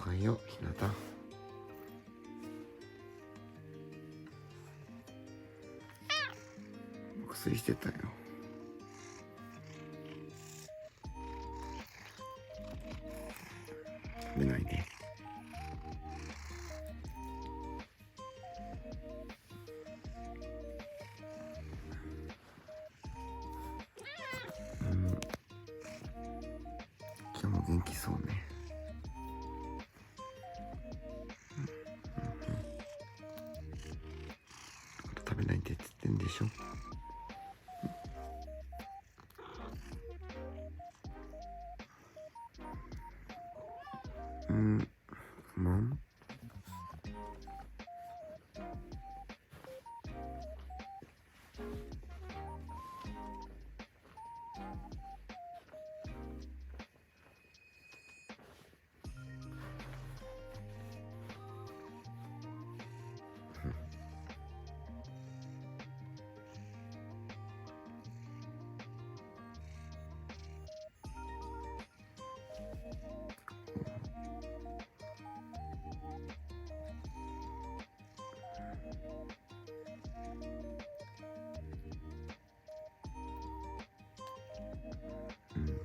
はよう、ひなた。薬してたよ。食べないで。今日も元気そうね。食べないでって言ってんでしょ。マン。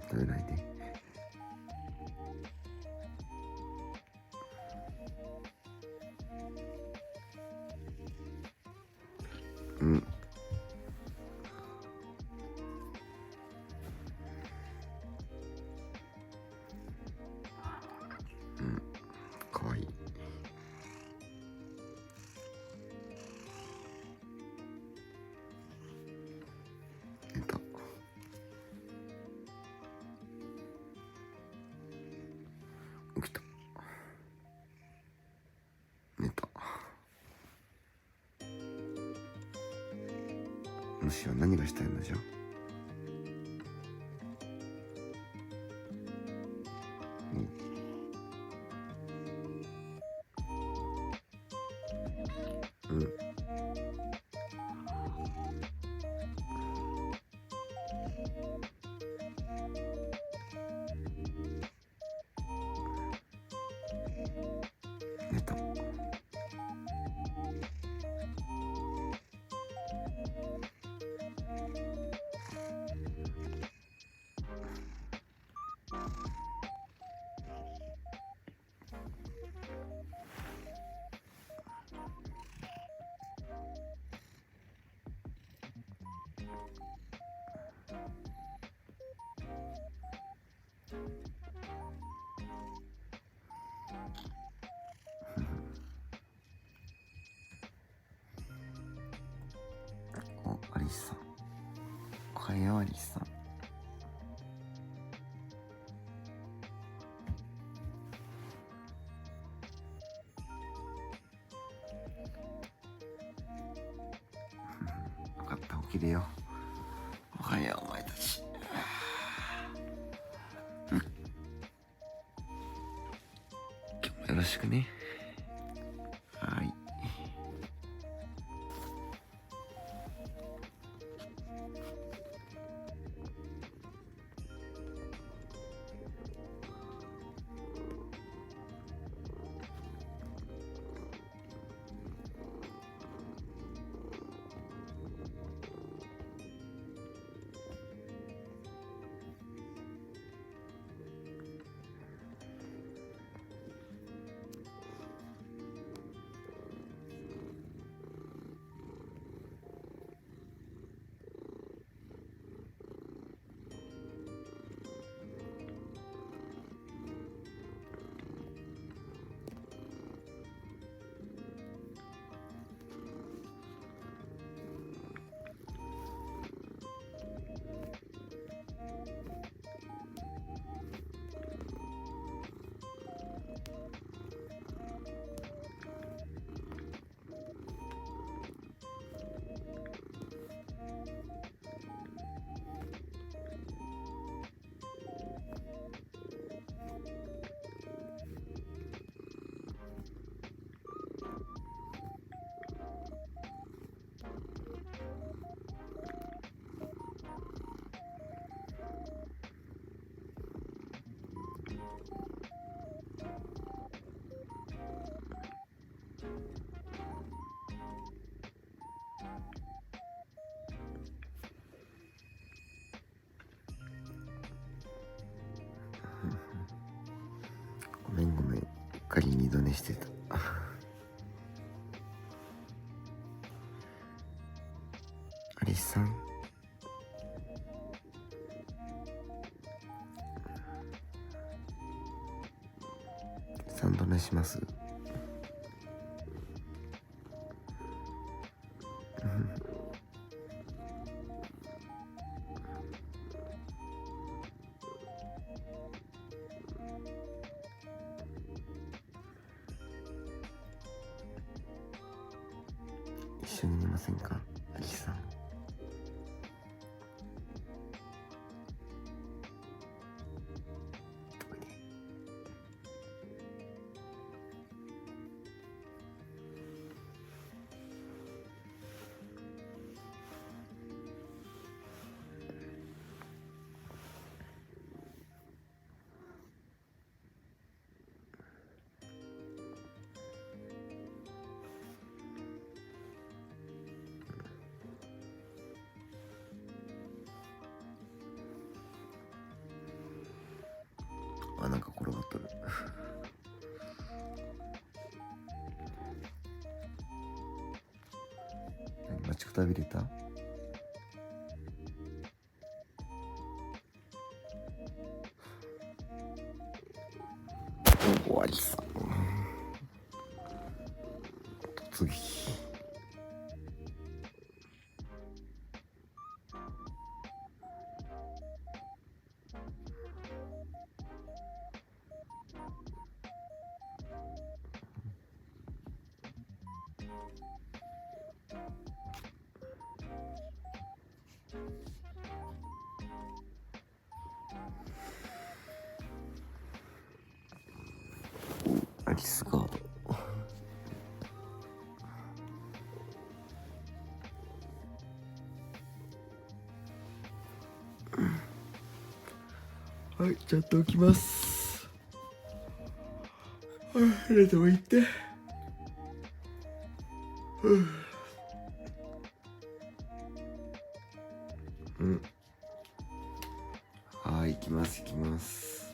食べないで。かわいい。寝た。起きた。寝た。虫は何がしたいのじゃ。寝た。アリスさん。おはよう、アリスさん。分かった、起きるよ。おはよう、お前たち。今日もよろしくね。はい。かり二度寝してた。アリスさん、3度寝します？一緒に寝ませんか、アリスさん。あ、なんか転がっとる。待ちくたびれた？終わりさ。突撃。アリスガード。はい、ちゃんと起きます。寝てもいって。はい、行きます。